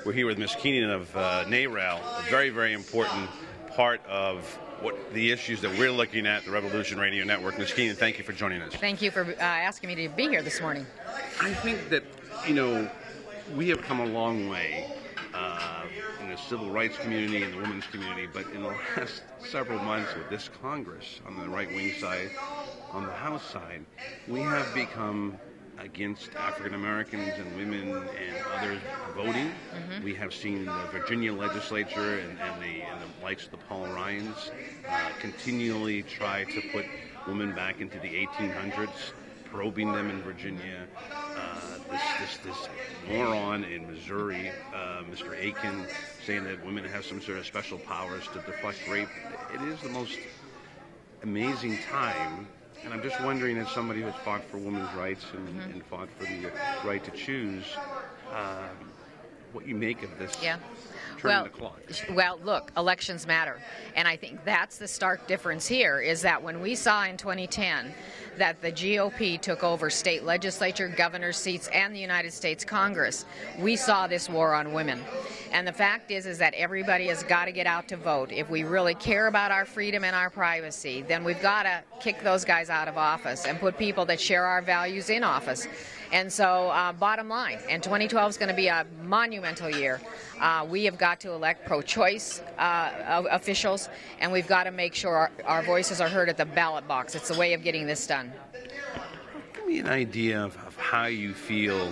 We're here with Ms. Keenan of NARAL, a very, very important part of what the issues that we're looking at, the Revolution Radio Network. Ms. Keenan, thank you for joining us. Thank you for asking me to be here this morning. I think that, we have come a long way in the civil rights community and the women's community, but in the last several months with this Congress, on the right-wing side, on the House side, we have become against African Americans and women and others voting. We have seen the Virginia legislature and the likes of the Paul Ryans continually try to put women back into the 1800s, probing them in Virginia. This moron in Missouri, Mr. Aiken, saying that women have some sort of special powers to deflect rape. It is the most amazing time. And I'm just wondering, as somebody who's fought for women's rights and fought for the right to choose, what you make of this turning the clock. Well, look, elections matter. And I think that's the stark difference here, is that when we saw in 2010 that the GOP took over state legislature, governor's seats, and the United States Congress, we saw this war on women. And the fact is that everybody has got to get out to vote. If we really care about our freedom and our privacy, then we've got to kick those guys out of office and put people that share our values in office. And so, bottom line, and 2012 is going to be a monumental year. We have got to elect pro-choice officials, and we've got to make sure our voices are heard at the ballot box. It's the way of getting this done. Give me an idea of how you feel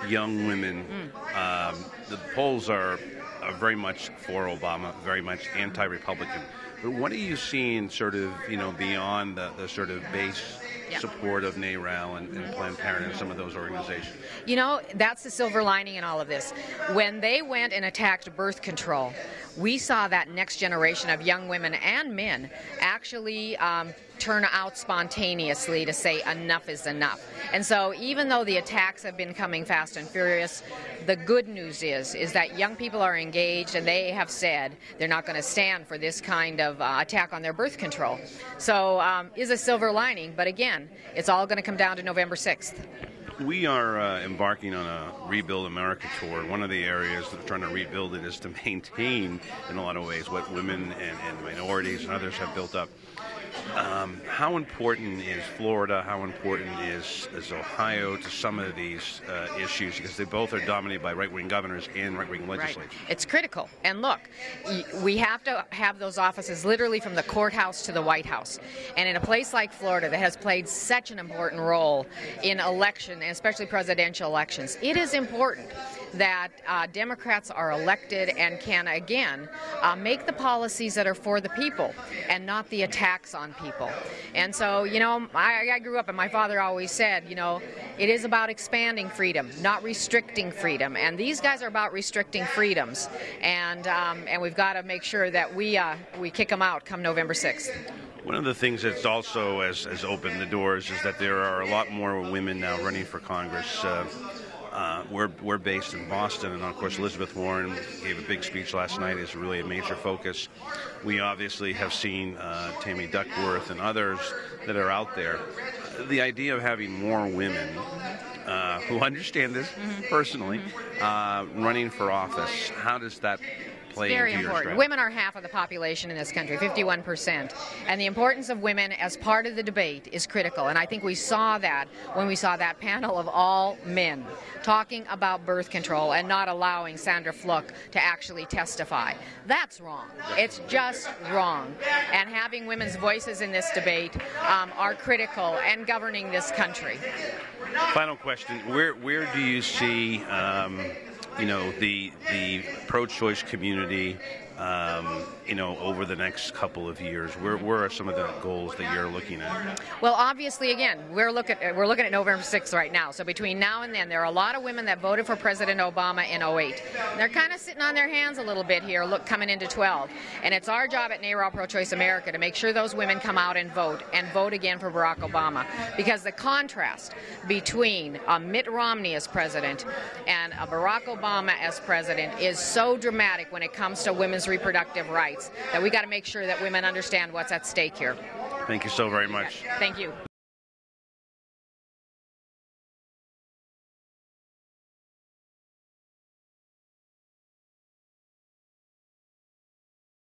young women. The polls are very much for Obama, very much anti-Republican. But what are you seeing sort of, beyond the sort of base support of NARAL and Planned Parenthood and some of those organizations? That's the silver lining in all of this. When they went and attacked birth control, we saw that next generation of young women and men actually turn out spontaneously to say enough is enough. And so even though the attacks have been coming fast and furious, the good news is that young people are engaged, and they have said they're not going to stand for this kind of attack on their birth control. So is a silver lining, but again, it's all going to come down to November 6th. We are embarking on a Rebuild America tour. One of the areas that we're trying to rebuild it is to maintain, in a lot of ways, what women and minorities and others have built up. How important is Florida? How important is Ohio to some of these issues? Because they both are dominated by right-wing governors and right-wing legislatures. Right. It's critical. And look, we have to have those offices literally from the courthouse to the White House. And in a place like Florida that has played such an important role in election, and especially presidential elections, it is important that Democrats are elected and can, again, make the policies that are for the people and not the attacks on people. And so, I grew up, and my father always said, it is about expanding freedom, not restricting freedom. And these guys are about restricting freedoms. And we've got to make sure that we kick them out come November 6th. One of the things that's also has opened the doors is that there are a lot more women now running for Congress. We're based in Boston, and of course Elizabeth Warren gave a big speech last night. Is really a major focus. We obviously have seen Tammy Duckworth and others that are out there. The idea of having more women who understand this personally running for office, how does that play into your strategy? Very important. Women are half of the population in this country, 51%. And the importance of women as part of the debate is critical. And I think we saw that when we saw that panel of all men talking about birth control and not allowing Sandra Fluke to actually testify. That's wrong. It's just wrong. And having women's voices in this debate are critical and governing this country. Final question. Where do you see the pro-choice community, over the next couple of years? Where are some of the goals that you're looking at? Well, obviously, again, we're looking at November 6th right now. So between now and then, there are a lot of women that voted for President Obama in 2008. They're kind of sitting on their hands a little bit here, coming into 12. And it's our job at NARAL Pro-Choice America to make sure those women come out and vote again for Barack Obama. Because the contrast between Mitt Romney as president and Barack Obama as president is so dramatic when it comes to women's reproductive rights that we got to make sure that women understand what's at stake here. Thank you so very much. Thank you.